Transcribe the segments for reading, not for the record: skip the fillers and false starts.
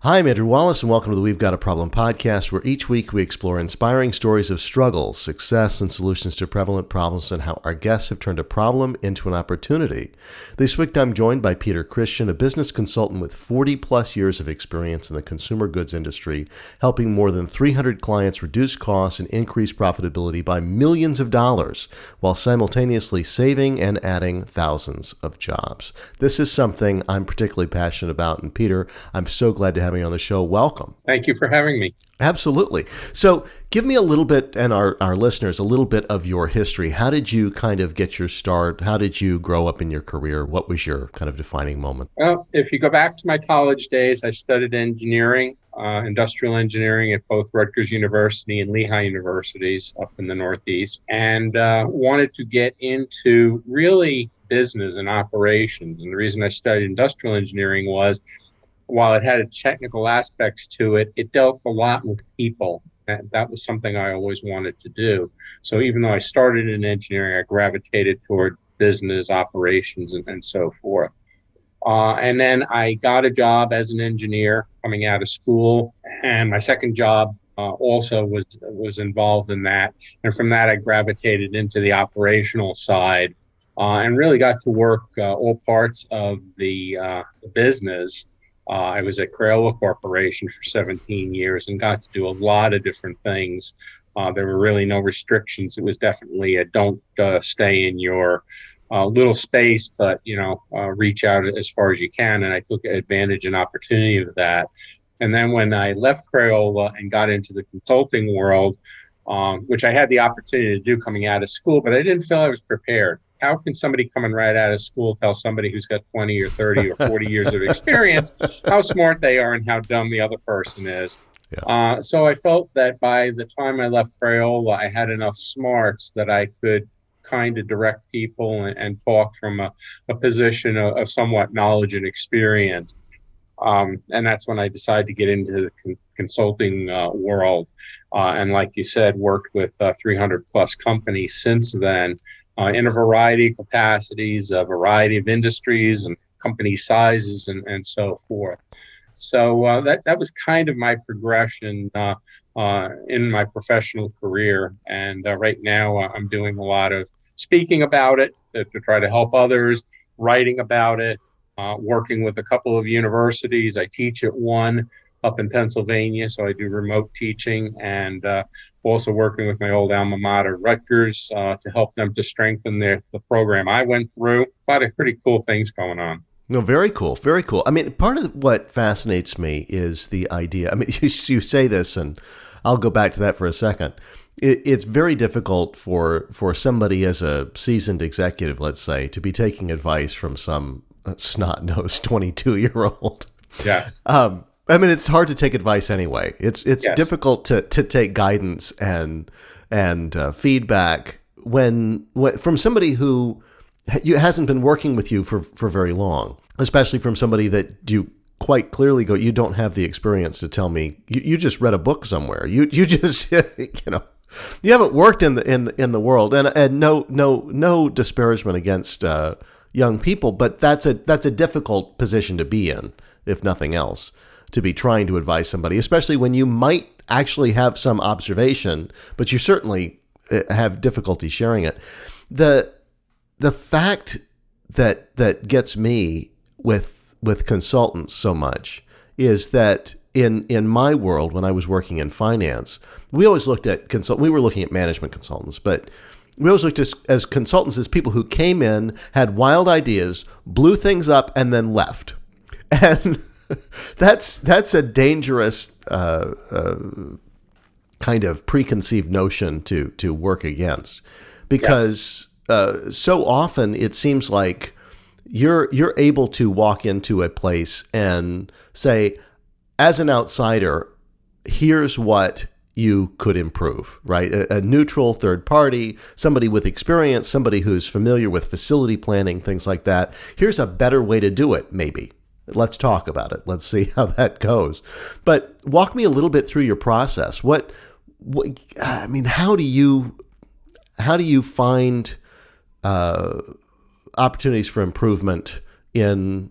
Hi, I'm Andrew Wallace, and welcome to the We've Got a Problem podcast, where each week we explore inspiring stories of struggle, success, and solutions to prevalent problems, and how our guests have turned a problem into an opportunity. This week, I'm joined by Peter Christian, a business consultant with 40-plus years of experience in the consumer goods industry, helping more than 300 clients reduce costs and increase profitability by millions of dollars, while simultaneously saving and adding thousands of jobs. This is something I'm particularly passionate about, and Peter, I'm so glad to have me on the show. Welcome. Thank you for having me. Absolutely. So give me a little bit, and our listeners, a little bit of your history. How did you kind of get your start? How did you grow up in your career? What was your kind of defining moment? Well, if you go back to my college days, I studied engineering, industrial engineering at both Rutgers University and Lehigh Universities up in the Northeast, and wanted to get into really business and operations. And the reason I studied industrial engineering was, while it had technical aspects to it, it dealt a lot with people. And that was something I always wanted to do. So even though I started in engineering, I gravitated toward business operations and so forth. And then I got a job as an engineer coming out of school. And my second job also was involved in that. And from that, I gravitated into the operational side and really got to work all parts of the business. I was at Crayola Corporation for 17 years and got to do a lot of different things. There were really no restrictions. It was definitely a don't stay in your little space, but reach out as far as you can. And I took advantage and opportunity of that. And then when I left Crayola and got into the consulting world, which I had the opportunity to do coming out of school, but I didn't feel I was prepared. How can somebody coming right out of school tell somebody who's got 20 or 30 or 40 years of experience how smart they are and how dumb the other person is? Yeah. So I felt that by the time I left Crayola, I had enough smarts that I could kind of direct people and talk from a position of somewhat knowledge and experience. And that's when I decided to get into the consulting world. And like you said, worked with 300 plus companies since then. In a variety of capacities, a variety of industries and company sizes and so forth. So that was kind of my progression in my professional career. And right now I'm doing a lot of speaking about it to try to help others, writing about it, working with a couple of universities. I teach at one up in Pennsylvania, so I do remote teaching, and also working with my old alma mater, Rutgers, to help them to strengthen the program I went through. A lot of pretty cool things going on. No, very cool, very cool. I mean, part of what fascinates me is the idea. I mean, you say this, and I'll go back to that for a second. It's very difficult for somebody as a seasoned executive, let's say, to be taking advice from some snot-nosed 22-year-old. Yes. I mean, it's hard to take advice anyway. It's yes. Difficult to take guidance and feedback when from somebody who hasn't been working with you for very long, especially from somebody that you quite clearly go, you don't have the experience to tell me. You just read a book somewhere. You just you haven't worked in the world, and no disparagement against young people, but that's a difficult position to be in, if nothing else, to be trying to advise somebody, especially when you might actually have some observation, but you certainly have difficulty sharing it. The fact that gets me with consultants so much is that in my world, when I was working in finance, we always looked at we were looking at management consultants, but we always looked as consultants as people who came in, had wild ideas, blew things up, and then left. And that's a dangerous kind of preconceived notion to work against, because so often it seems like you're able to walk into a place and say, as an outsider, here's what you could improve, right? A neutral third party, somebody with experience, somebody who's familiar with facility planning, things like that. Here's a better way to do it, maybe. Let's talk about it. Let's see how that goes. But walk me a little bit through your process. What I mean, how do you find opportunities for improvement in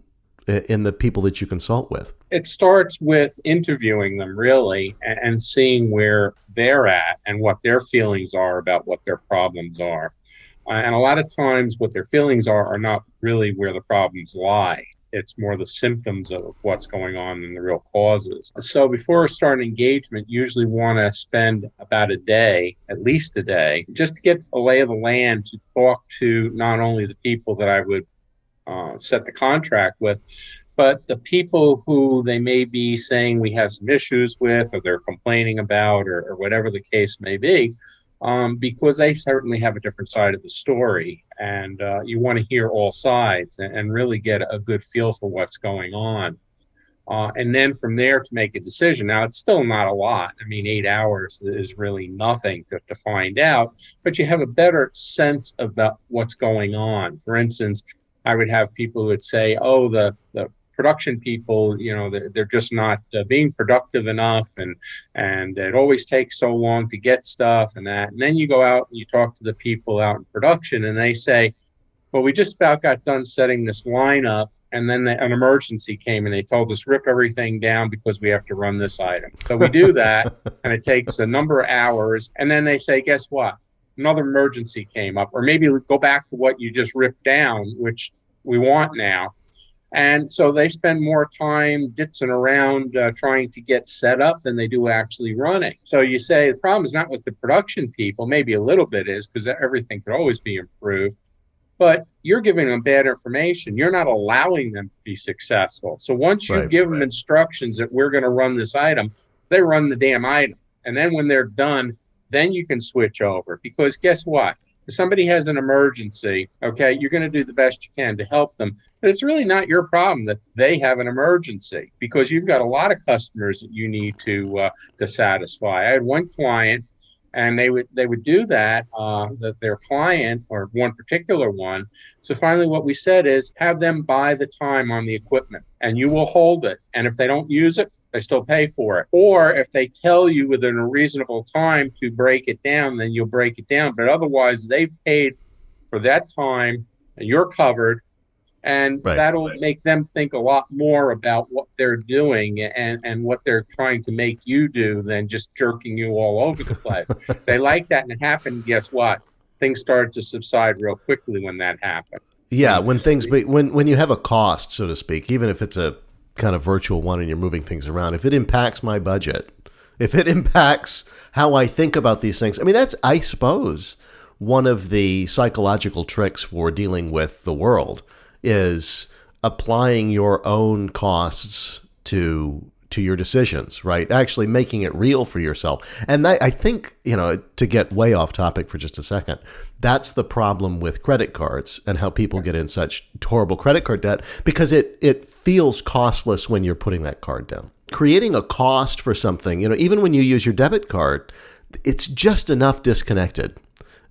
in the people that you consult with? It starts with interviewing them really and seeing where they're at and what their feelings are about what their problems are. And a lot of times what their feelings are not really where the problems lie. It's more the symptoms of what's going on than the real causes. So before starting engagement, usually want to spend about a day, at least a day, just to get a lay of the land, to talk to not only the people that I would set the contract with, but the people who they may be saying we have some issues with, or they're complaining about, or whatever the case may be, because they certainly have a different side of the story. And you want to hear all sides and really get a good feel for what's going on. And then from there to make a decision. Now, it's still not a lot. I mean, 8 hours is really nothing to find out, but you have a better sense about what's going on. For instance, I would have people who would say, oh, the production people, they're just not being productive enough, and it always takes so long to get stuff and that. And then you go out and you talk to the people out in production, and they say, well, we just about got done setting this line up, and then an emergency came and they told us rip everything down because we have to run this item. So we do that, and it takes a number of hours, and then they say, guess what? Another emergency came up, or maybe go back to what you just ripped down, which we want now. And so they spend more time ditzing around trying to get set up than they do actually running. So you say the problem is not with the production people, maybe a little bit is, because everything could always be improved, but you're giving them bad information. You're not allowing them to be successful. So once you give them instructions that we're going to run this item, they run the damn item. And then when they're done, then you can switch over, because guess what? If somebody has an emergency, okay, you're going to do the best you can to help them. But it's really not your problem that they have an emergency, because you've got a lot of customers that you need to satisfy. I had one client, and they would do that, that their client, or one particular one. So finally what we said is have them buy the time on the equipment, and you will hold it. And if they don't use it, they still pay for it. Or if they tell you within a reasonable time to break it down, then you'll break it down. But otherwise, they've paid for that time, and you're covered. And that'll make them think a lot more about what they're doing and what they're trying to make you do than just jerking you all over the place. They like that, and it happened. Guess what? Things started to subside real quickly when that happened. Yeah, when you have a cost, so to speak, even if it's a kind of virtual one and you're moving things around, if it impacts my budget, if it impacts how I think about these things, I mean, that's, I suppose, one of the psychological tricks for dealing with the world is applying your own costs to your decisions, right? Actually making it real for yourself. And I think, to get way off topic for just a second, that's the problem with credit cards and how people get in such horrible credit card debt, because it feels costless when you're putting that card down. Creating a cost for something, even when you use your debit card, it's just enough disconnected.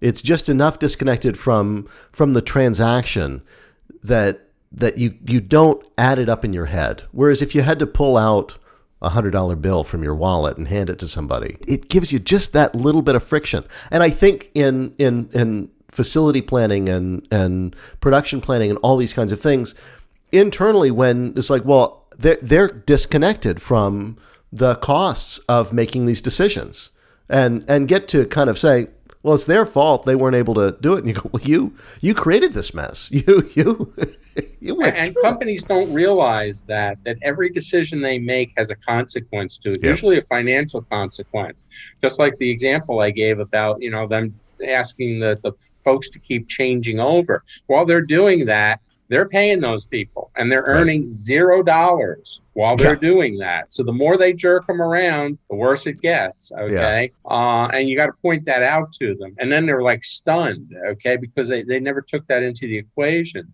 It's just enough disconnected from the transaction that you don't add it up in your head. Whereas if you had to pull out $100 bill from your wallet and hand it to somebody, it gives you just that little bit of friction. And I think in facility planning and production planning and all these kinds of things, internally, when it's like, well, they're disconnected from the costs of making these decisions, and get to kind of say, well, it's their fault they weren't able to do it. And you go, well, you created this mess. You went and companies don't realize that every decision they make has a consequence to it, usually a financial consequence. Just like the example I gave about, them asking the folks to keep changing over. While they're doing that, they're paying those people, and they're earning $0 while they're doing that. So the more they jerk them around, the worse it gets, okay? And you got to point that out to them. And then they're like stunned, okay, because they never took that into the equation.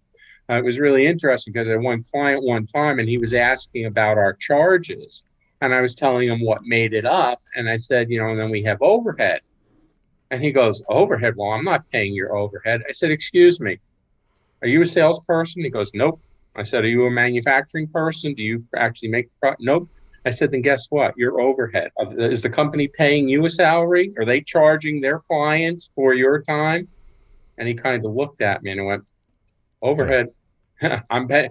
It was really interesting, because I had one client one time, and he was asking about our charges. And I was telling him what made it up. And I said, and then we have overhead. And he goes, overhead? Well, I'm not paying your overhead. I said, excuse me. Are you a salesperson? He goes, nope. I said, are you a manufacturing person? Do you actually make the product? Nope. I said, then guess what? Your overhead. Is the company paying you a salary? Are they charging their clients for your time? And he kind of looked at me and went, overhead. I'm paying,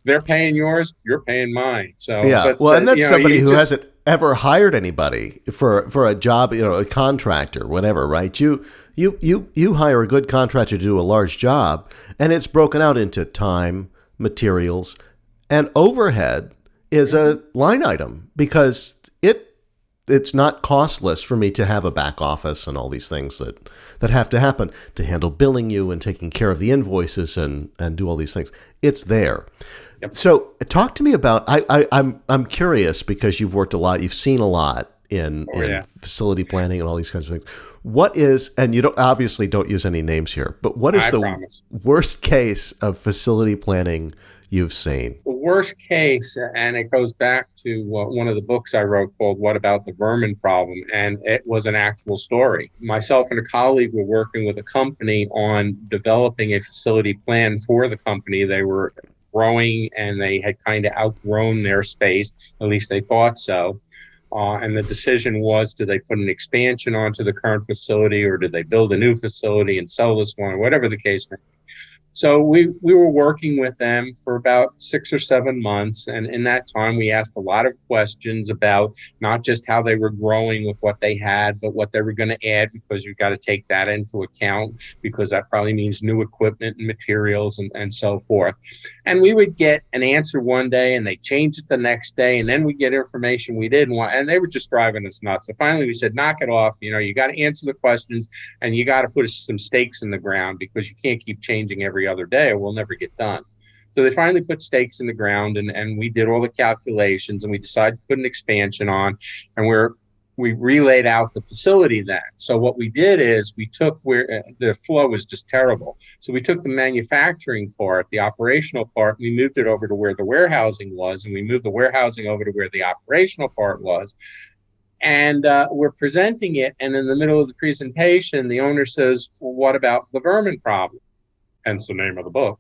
they're paying yours, you're paying mine. So yeah, but well, and that's somebody who just, hasn't ever hired anybody for a job, a contractor, whatever, right? You hire a good contractor to do a large job, and it's broken out into time, materials, and overhead is a line item because it's not costless for me to have a back office and all these things that have to happen to handle billing you and taking care of the invoices and do all these things. It's there. Yep. So talk to me about, I'm curious because you've worked a lot, you've seen a lot in facility planning and all these kinds of things. What is, and you obviously don't use any names here, but what is worst case of facility planning you've seen? The worst case, and it goes back to one of the books I wrote called What About the Vermin Problem? And it was an actual story. Myself and a colleague were working with a company on developing a facility plan for the company. They were growing and they had kind of outgrown their space, at least they thought so. And the decision was, do they put an expansion onto the current facility or do they build a new facility and sell this one or whatever the case may be? So we were working with them for about 6 or 7 months. And in that time, we asked a lot of questions about not just how they were growing with what they had, but what they were going to add, because you've got to take that into account, because that probably means new equipment and materials and so forth. And we would get an answer one day and they change it the next day. And then we get information we didn't want. And they were just driving us nuts. So finally we said, knock it off. You got to answer the questions and you got to put some stakes in the ground, because you can't keep changing every other day or we'll never get done. So they finally put stakes in the ground and we did all the calculations and we decided to put an expansion on, and we relayed out the facility then. So what we did is we took where the flow was just terrible. So we took the manufacturing part, the operational part, we moved it over to where the warehousing was, and we moved the warehousing over to where the operational part was. And we're presenting it, and in the middle of the presentation, the owner says, well, what about the vermin problem? Hence the name of the book.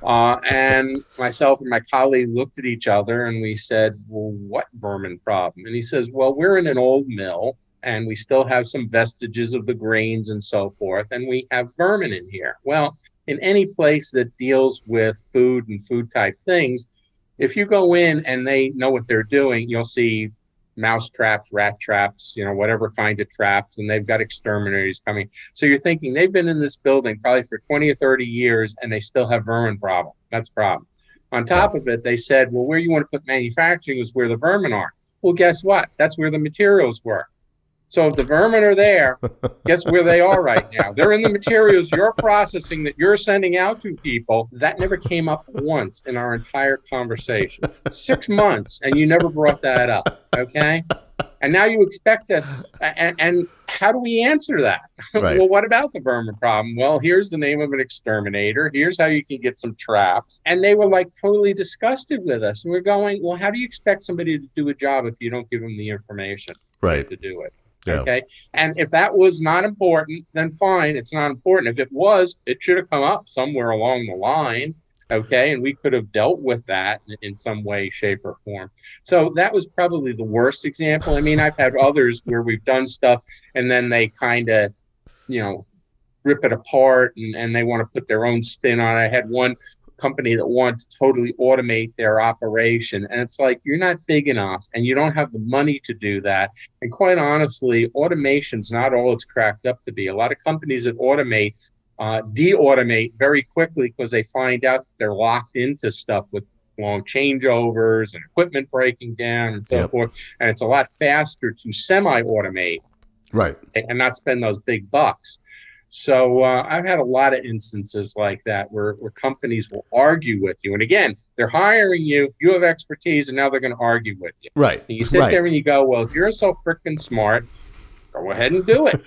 And myself and my colleague looked at each other and we said, well, what vermin problem? And he says, well, we're in an old mill and we still have some vestiges of the grains and so forth, and we have vermin in here. Well, in any place that deals with food and food type things, if you go in and they know what they're doing, you'll see mouse traps, rat traps, whatever kind of traps, and they've got exterminators coming. So you're thinking they've been in this building probably for 20 or 30 years and they still have vermin problem. That's a problem. On top of it, they said, well, where you want to put manufacturing is where the vermin are. Well, guess what? That's where the materials were. So if the vermin are there, guess where they are right now? They're in the materials you're processing that you're sending out to people. That never came up once in our entire conversation. 6 months, and you never brought that up, okay? And now you expect to, and how do we answer that? Right. Well, what about the vermin problem? Well, here's the name of an exterminator. Here's how you can get some traps. And they were like totally disgusted with us. And we're going, well, how do you expect somebody to do a job if you don't give them the information to do it? Yeah. Okay. And if that was not important, then fine, it's not important. If it was, it should have come up somewhere along the line. Okay. And we could have dealt with that in some way, shape, or form. So that was probably the worst example. I mean, I've had others where we've done stuff and then they kind of, rip it apart and they want to put their own spin on it. I had one company that wanted to totally automate their operation. And it's like, you're not big enough and you don't have the money to do that. And quite honestly, automation's not all it's cracked up to be. A lot of companies that automate, de-automate very quickly because they find out that they're locked into stuff with long changeovers and equipment breaking down and so forth. And it's a lot faster to semi-automate. Right. And not spend those big bucks. So I've had a lot of instances like that where companies will argue with you. And again, they're hiring you, you have expertise, and now they're going to argue with you. Right. And you sit there and you go, well, if you're so freaking smart, go ahead and do it,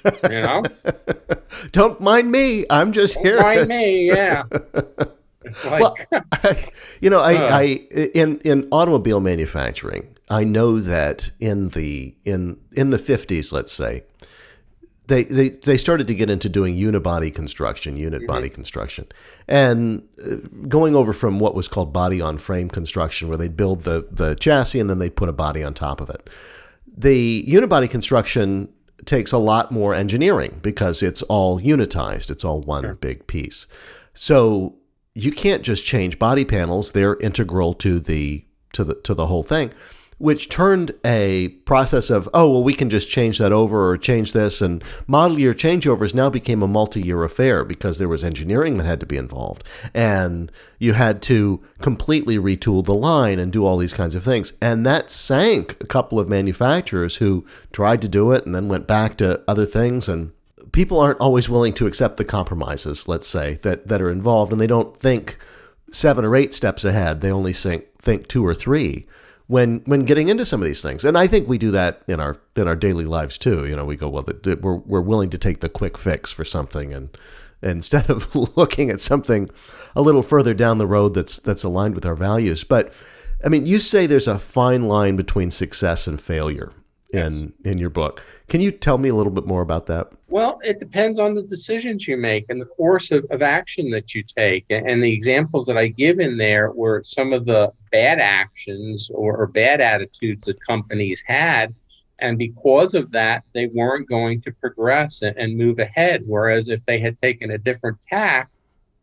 Don't mind me. I'm just here. Don't mind me, yeah. Like, well, in automobile manufacturing, I know that in the 50s, let's say, they started to get into doing unibody construction, body construction, and going over from what was called body on frame construction, where they build the chassis and then they put a body on top of it. The unibody construction takes a lot more engineering because it's all unitized. It's all one big piece. So you can't just change body panels. They're integral to the whole thing, which turned a process of, oh, well, we can just change that over or change this. And model year changeovers now became a multi-year affair because there was engineering that had to be involved. And you had to completely retool the line and do all these kinds of things. And that sank a couple of manufacturers who tried to do it and then went back to other things. And people aren't always willing to accept the compromises, let's say, that are involved. And they don't think 7 or 8 steps ahead. They only think 2 or 3. When getting into some of these things. And I think we do that in our daily lives too. You know, we go, well, we're willing to take the quick fix for something, and instead of looking at something a little further down the road that's aligned with our values. But I mean, you say there's a fine line between success and failure in your book. Can you tell me a little bit more about that? Well, it depends on the decisions you make and the course of action that you take. And the examples that I give in there were some of the bad actions or bad attitudes that companies had. And because of that, they weren't going to progress and move ahead. Whereas if they had taken a different tack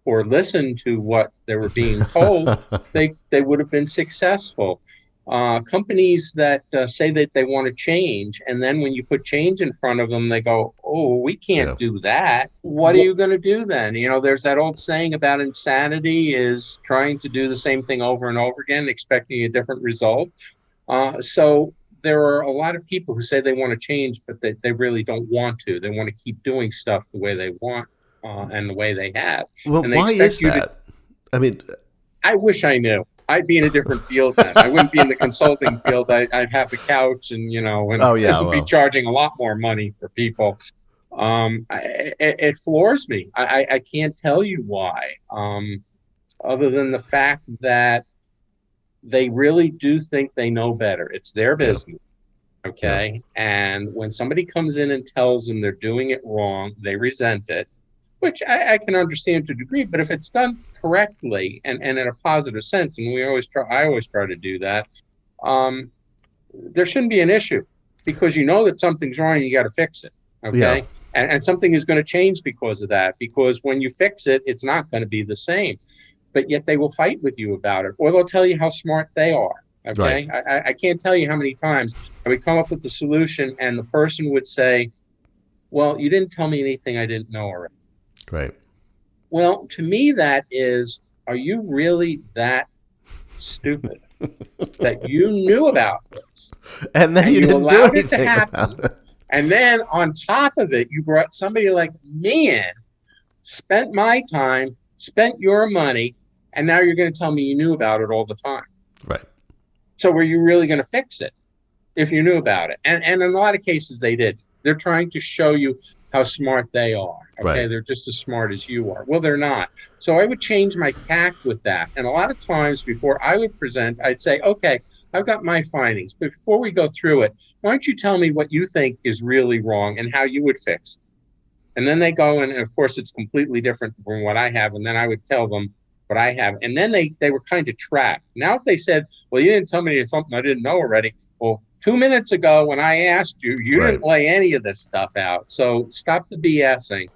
or listened to what they were being told, they would have been successful. Companies that say that they want to change, and then when you put change in front of them, they go, oh, we can't do that. What are you going to do then? You know, there's that old saying about insanity is trying to do the same thing over and over again, expecting a different result. So there are a lot of people who say they want to change, but they really don't want to. They want to keep doing stuff the way they want and the way they have. Well, and they why is that? I mean, I wish I knew. I'd be in a different field then. I wouldn't be in the consulting field. I'd have a couch and, you know, and be charging a lot more money for people. It floors me. I can't tell you why, other than the fact that they really do think they know better. It's their business. Okay. Yeah. And when somebody comes in and tells them they're doing it wrong, they resent it, which I can understand to a degree. But if it's done correctly and in a positive sense, and I always try to do that, there shouldn't be an issue, because you know that something's wrong and you got to fix it. Okay. Yeah. And something is going to change because of that, because when you fix it, it's not going to be the same. But yet they will fight with you about it, or they'll tell you how smart they are. Okay. Right. I can't tell you how many times I would come up with the solution and the person would say, well, you didn't tell me anything I didn't know already. Right. Well, to me, that is, are you really that stupid that you knew about this? And then you didn't do anything about it. And then on top of it, you brought somebody like me in, spent my time, spent your money, and now you're going to tell me you knew about it all the time. Right. So were you really going to fix it if you knew about it? And in a lot of cases, they did. They're trying to show you how smart they are. Okay, right. They're just as smart as you are. Well, they're not. So I would change my tack with that. And a lot of times before I would present, I'd say, okay, I've got my findings. But before we go through it, why don't you tell me what you think is really wrong and how you would fix it? And then they go, and of course, it's completely different from what I have. And then I would tell them what I have. And then they were kind of trapped. Now, if they said, well, you didn't tell me something I didn't know already. Well, 2 minutes ago when I asked you, you didn't lay any of this stuff out. So stop the BSing.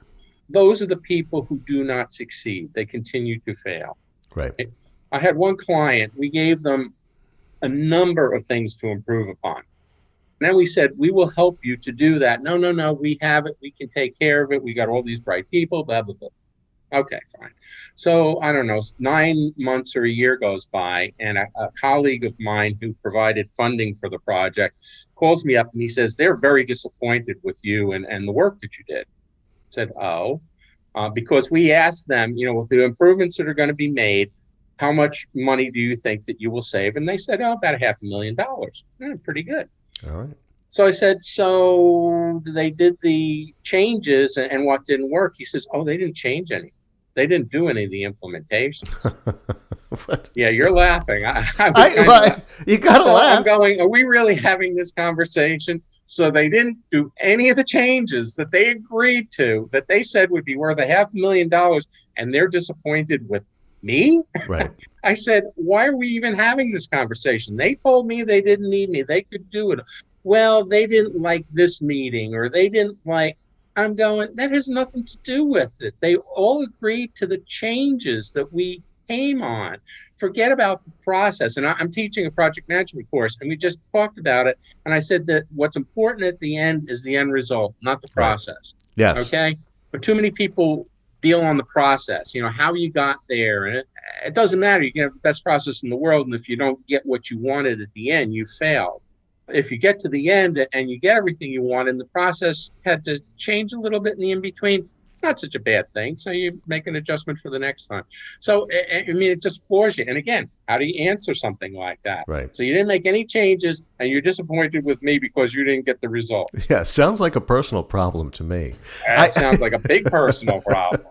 Those are the people who do not succeed. They continue to fail. Right. I had one client, we gave them a number of things to improve upon. And then we said, we will help you to do that. No, we have it. We can take care of it. We got all these bright people, blah, blah, blah. Okay, fine. So, I don't know, 9 months or a year goes by, and a colleague of mine who provided funding for the project calls me up and he says, they're very disappointed with you and the work that you did. I said, because we asked them, you know, with the improvements that are going to be made, how much money do you think that you will save? And they said, about $500,000. Pretty good. All right. So I said, so they did the changes and what didn't work? He says, they didn't change anything. They didn't do any of the implementation. Yeah, you're laughing. You got to laugh. I'm going, are we really having this conversation? So they didn't do any of the changes that they agreed to, that they said would be worth $500,000, and they're disappointed with me? Right. I said, why are we even having this conversation? They told me they didn't need me. They could do it. Well, they didn't like this meeting, or they didn't like, I'm going, that has nothing to do with it. They all agreed to the changes that we came on. Forget about the process. And I'm teaching a project management course, and we just talked about it. And I said that what's important at the end is the end result, not the Right. process. Yes. Okay. But too many people deal on the process, how you got there. And it doesn't matter. You can have the best process in the world. And if you don't get what you wanted at the end, you failed. If you get to the end and you get everything you want and the process had to change a little bit in the in between, not such a bad thing. So you make an adjustment for the next time. So, I mean, it just floors you. And again, how do you answer something like that? Right. So you didn't make any changes and you're disappointed with me because you didn't get the result. Yeah. Sounds like a personal problem to me. That sounds like a big personal problem.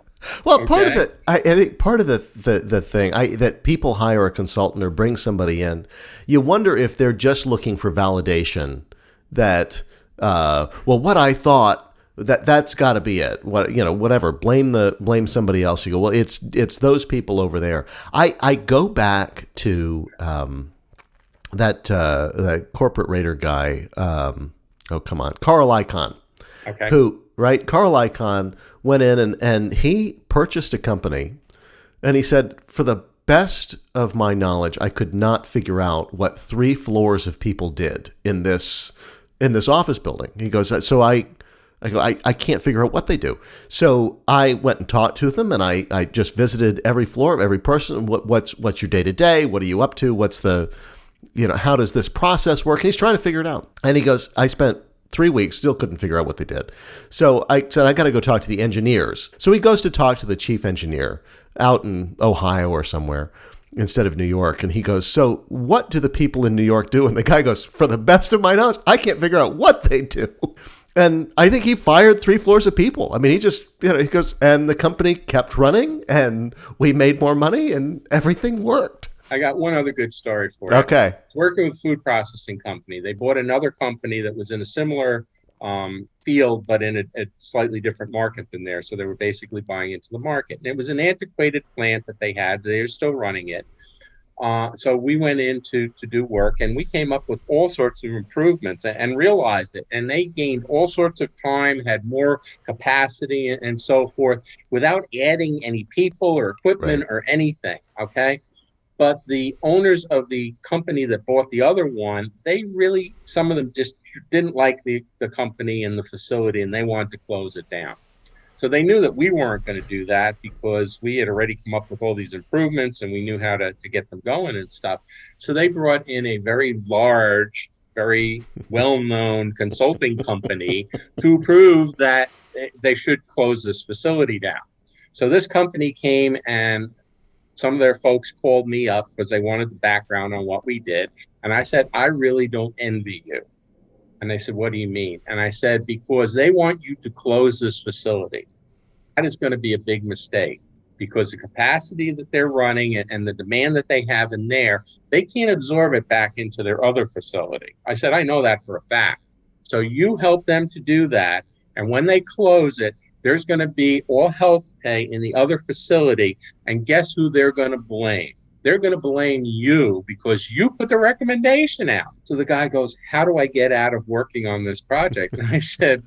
Well, part of it, I think part of the thing that people hire a consultant or bring somebody in, you wonder if they're just looking for validation that, well, what I thought that's got to be it. What, whatever. Blame somebody else. You go, well, it's those people over there. I go back to that corporate raider guy. Oh, come on, Carl Icahn. Okay. Right? Carl Icahn went in and he purchased a company, and he said, for the best of my knowledge, I could not figure out what 3 floors of people did in this office building. He goes, so I can't figure out what they do. So I went and talked to them, and I just visited every floor of every person. What's your day to day? What are you up to? What's the, how does this process work? And he's trying to figure it out. And he goes, I spent 3 weeks, still couldn't figure out what they did. So I said, I got to go talk to the engineers. So he goes to talk to the chief engineer out in Ohio or somewhere instead of New York. And he goes, so what do the people in New York do? And the guy goes, for the best of my knowledge, I can't figure out what they do. And I think he fired 3 floors of people. I mean, he just, he goes, and the company kept running and we made more money and everything worked. I got one other good story for you. Okay. Working with a food processing company. They bought another company that was in a similar field, but in a slightly different market than theirs. So they were basically buying into the market. And it was an antiquated plant that they had. They were still running it. So we went in to do work, and we came up with all sorts of improvements and realized it. And they gained all sorts of time, had more capacity and so forth without adding any people or equipment or anything. Okay. But the owners of the company that bought the other one, they really, some of them just didn't like the company and the facility, and they wanted to close it down. So they knew that we weren't going to do that because we had already come up with all these improvements and we knew how to get them going and stuff. So they brought in a very large, very well-known consulting company to prove that they should close this facility down. So this company came, and some of their folks called me up because they wanted the background on what we did. And I said, I really don't envy you. And they said, what do you mean? And I said, because they want you to close this facility. That is going to be a big mistake because the capacity that they're running and the demand that they have in there, they can't absorb it back into their other facility. I said, I know that for a fact. So you help them to do that. And when they close it, there's going to be all health pay in the other facility. And guess who they're going to blame? They're going to blame you because you put the recommendation out. So the guy goes, how do I get out of working on this project? And I said,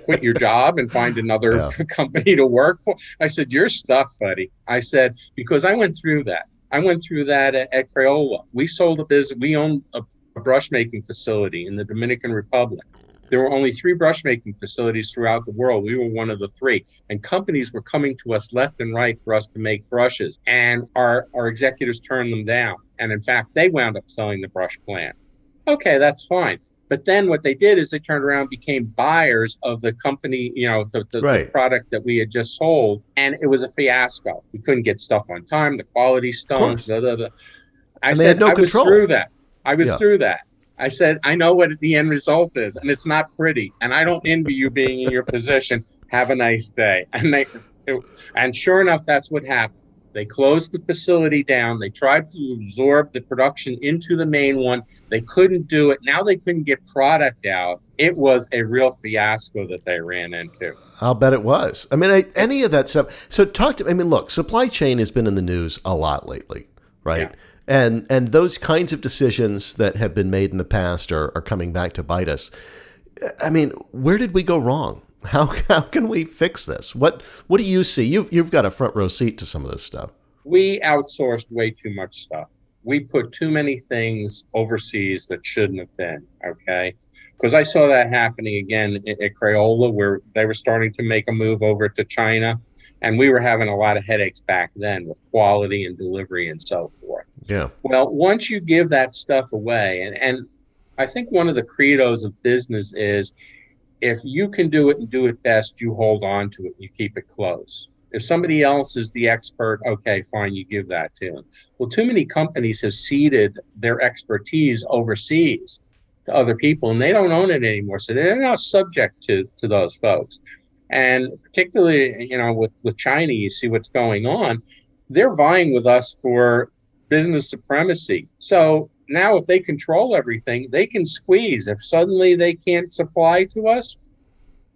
quit your job and find another company to work for. I said, you're stuck, buddy. I said, because I went through that. I went through that at Crayola. We sold a business. We owned a brush making facility in the Dominican Republic. There were only 3 brush making facilities throughout the world. We were one of the 3. And companies were coming to us left and right for us to make brushes. And our executives turned them down. And in fact, they wound up selling the brush plant. Okay, that's fine. But then what they did is they turned around and became buyers of the company, the product that we had just sold. And it was a fiasco. We couldn't get stuff on time. The quality stunk. I said, I was through that. I was through that. I said, I know what the end result is, and it's not pretty. And I don't envy you being in your position. Have a nice day. And sure enough, that's what happened. They closed the facility down. They tried to absorb the production into the main one. They couldn't do it. Now they couldn't get product out. It was a real fiasco that they ran into. I'll bet it was. I mean, any of that stuff. So look, supply chain has been in the news a lot lately, right? Yeah. And those kinds of decisions that have been made in the past are coming back to bite us. I mean, where did we go wrong? How can we fix this? What do you see? You've got a front row seat to some of this stuff. We outsourced way too much stuff. We put too many things overseas that shouldn't have been, okay? Because I saw that happening again at Crayola, where they were starting to make a move over to China. And we were having a lot of headaches back then with quality and delivery and so forth. Yeah. Well, once you give that stuff away, and I think one of the credos of business is if you can do it and do it best, you hold on to it, you keep it close. If somebody else is the expert, okay, fine, you give that to them. Well, too many companies have ceded their expertise overseas to other people, and they don't own it anymore. So they're now subject to those folks. And particularly, with China, you see what's going on. They're vying with us for business supremacy. So now if they control everything, they can squeeze. If suddenly they can't supply to us,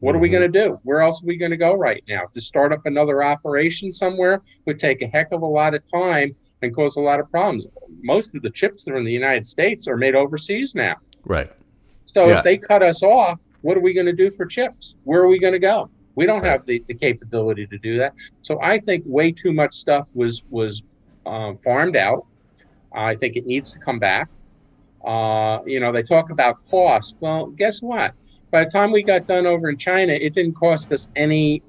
what are we going to do? Where else are we going to go right now? To start up another operation somewhere would take a heck of a lot of time and cause a lot of problems. Most of the chips that are in the United States are made overseas now. Right. So if they cut us off, what are we going to do for chips? Where are we going to go? We don't have the capability to do that. So I think way too much stuff was farmed out. I think it needs to come back. They talk about cost. Well, guess what? By the time we got done over in China, it didn't cost us any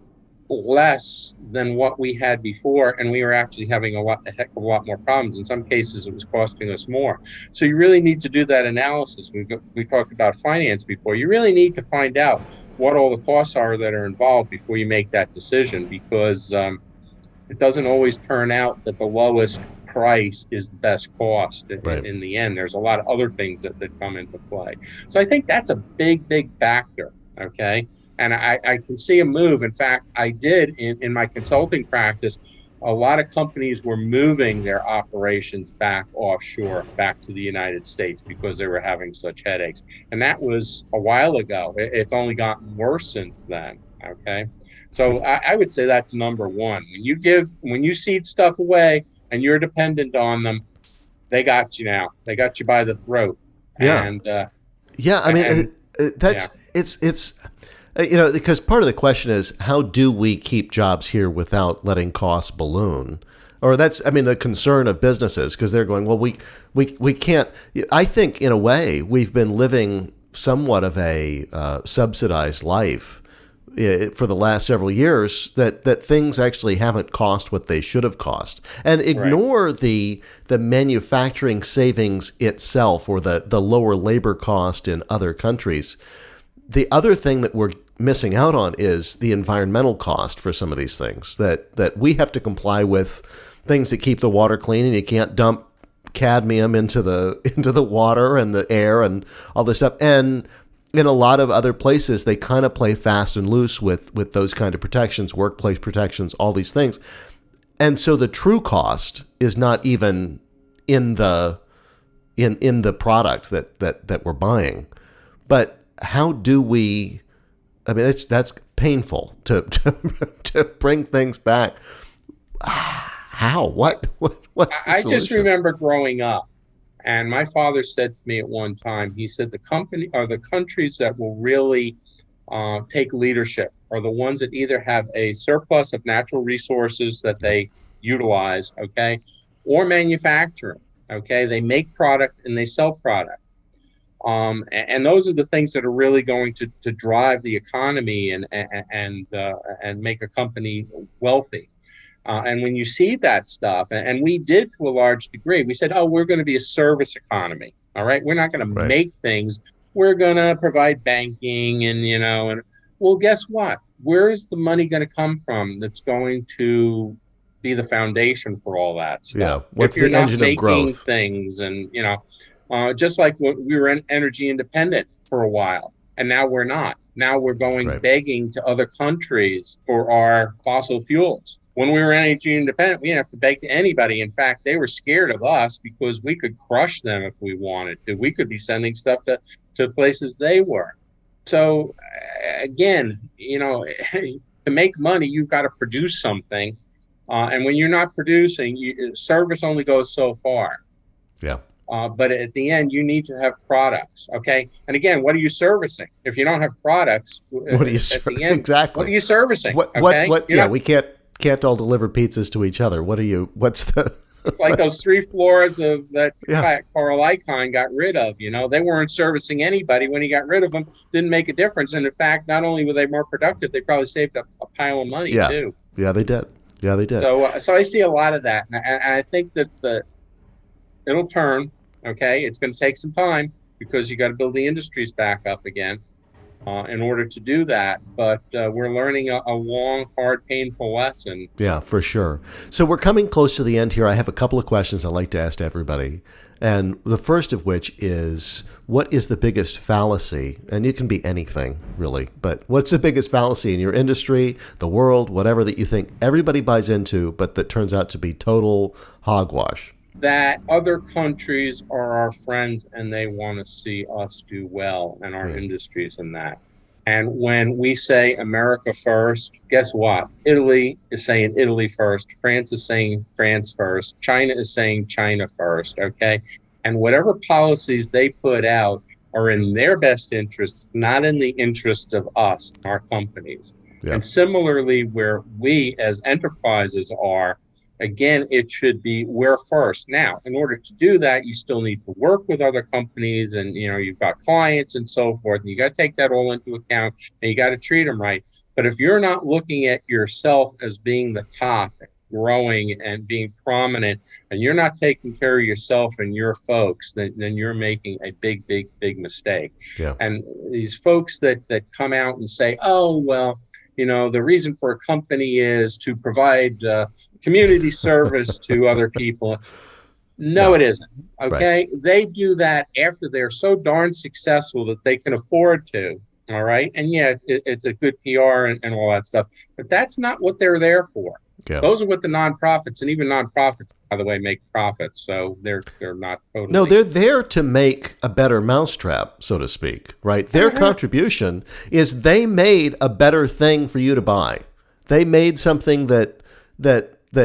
less than what we had before, and we were actually having a heck of a lot more problems. In some cases, it was costing us more. So you really need to do that analysis. We talked about finance before. You really need to find out what all the costs are that are involved before you make that decision, because it doesn't always turn out that the lowest price is the best cost in the end. There's a lot of other things that come into play. So I think that's a big factor, okay? And I can see a move. In fact, I did in my consulting practice, a lot of companies were moving their operations back offshore, back to the United States, because they were having such headaches. And that was a while ago. It's only gotten worse since then, okay? So I would say that's number one. When you cede stuff away and you're dependent on them, they got you now. They got you by the throat. Yeah. And, it's because part of the question is, how do we keep jobs here without letting costs balloon? Or the concern of businesses, because they're going, well, we can't. I think in a way we've been living somewhat of a subsidized life for the last several years, that things actually haven't cost what they should have cost, and ignore the manufacturing savings itself or the lower labor cost in other countries. The other thing that we're missing out on is the environmental cost for some of these things, that we have to comply with things that keep the water clean, and you can't dump cadmium into the water and the air and all this stuff. And in a lot of other places, they kind of play fast and loose with those kind of protections, workplace protections, all these things. And so the true cost is not even in the product that we're buying. But how do we? I mean, that's painful to bring things back. How? What's the solution? I just remember growing up, and my father said to me at one time, he said, the countries that will really take leadership are the ones that either have a surplus of natural resources that they utilize, okay, or manufacturing, okay? They make product and they sell product. And those are the things that are really going to drive the economy and make a company wealthy. And when you see that stuff, and we did to a large degree, we said, oh, we're going to be a service economy. All right. We're not going to make things. We're going to provide banking and well, guess what? Where is the money going to come from that's going to be the foundation for all that stuff? Yeah. What's the engine of growth? Things and, just like we were energy independent for a while, and now we're not. Now we're going begging to other countries for our fossil fuels. When we were energy independent, we didn't have to beg to anybody. In fact, they were scared of us because we could crush them if we wanted to. We could be sending stuff to places they were. So again, to make money, you've got to produce something. And when you're not producing, service only goes so far. Yeah. But at the end, you need to have products, okay? And again, what are you servicing? If you don't have products, what are you at the end, exactly? what are you servicing? We can't can't all deliver pizzas to each other. What's the... It's like those 3 floors of that Carl Icahn got rid of. They weren't servicing anybody. When he got rid of them, didn't make a difference. And in fact, not only were they more productive, they probably saved a pile of money too. Yeah, they did. Yeah, they did. So I see a lot of that, and I think that it'll turn. Okay, it's going to take some time because you got to build the industries back up again. In order to do that. But we're learning a long, hard, painful lesson. Yeah, for sure. So we're coming close to the end here. I have a couple of questions I'd like to ask everybody. And the first of which is, what is the biggest fallacy? And it can be anything, really. But what's the biggest fallacy in your industry, the world, whatever, that you think everybody buys into, but that turns out to be total hogwash? That other countries are our friends and they want to see us do well and our industries in that. And when we say America first, guess what? Italy is saying Italy first. France is saying France first. China is saying China first. Okay. And whatever policies they put out are in their best interests, not in the interest of us, our companies. Yeah. And similarly, where we as enterprises are, again, it should be we're first. Now, in order to do that, you still need to work with other companies and, you've got clients and so forth. And you got to take that all into account and you got to treat them right. But if you're not looking at yourself as being the top, growing and being prominent, and you're not taking care of yourself and your folks, then you're making a big, big, big mistake. Yeah. And these folks that come out and say, oh, well, the reason for a company is to provide community service to other people. No, it isn't. Okay. Right. They do that after they're so darn successful that they can afford to. All right. And yeah, it's a good PR and all that stuff, but that's not what they're there for. Yeah. Those are what the nonprofits, and even nonprofits, by the way, make profits. So they're not totally. No, they're there to make a better mousetrap, so to speak, right? Their contribution is they made a better thing for you to buy. They made something that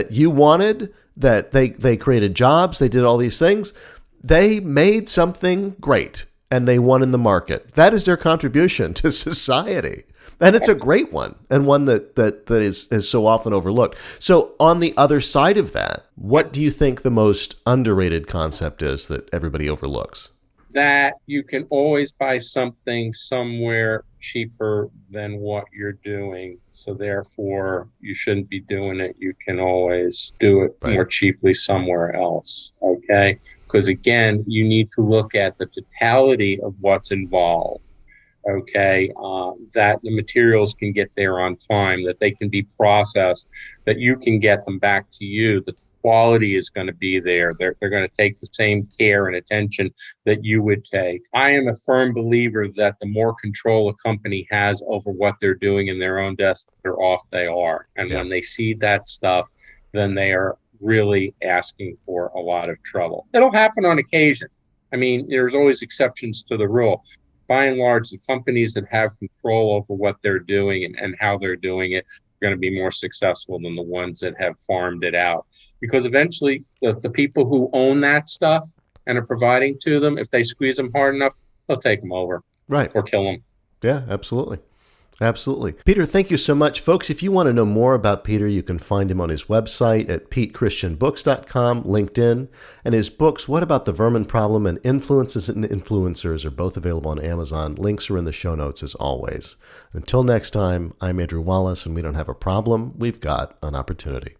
you wanted, that they created jobs, they did all these things. They made something great and they won in the market. That is their contribution to society. And it's a great one, and one that is so often overlooked. So on the other side of that, what do you think the most underrated concept is that everybody overlooks? That you can always buy something somewhere cheaper than what you're doing. So therefore, you shouldn't be doing it. You can always do it more cheaply somewhere else. Okay? Because again, you need to look at the totality of what's involved. Okay, that the materials can get there on time, that they can be processed, that you can get them back to you, that the quality is going to be there. They're going to take the same care and attention that you would take. I am a firm believer that the more control a company has over what they're doing in their own desk, the better off they are. And when they see that stuff, then they are really asking for a lot of trouble. It'll happen on occasion. I mean, there's always exceptions to the rule. By and large, the companies that have control over what they're doing and how they're doing it are going to be more successful than the ones that have farmed it out. Because eventually, the people who own that stuff and are providing to them, if they squeeze them hard enough, they'll take them over. Right. Or kill them. Yeah, absolutely. Absolutely. Peter, thank you so much. Folks, if you want to know more about Peter, you can find him on his website at petechristianbooks.com, LinkedIn, and his books, What About the Vermin Problem and Influences and Influencers, are both available on Amazon. Links are in the show notes as always. Until next time, I'm Andrew Wallace, and we don't have a problem. We've got an opportunity.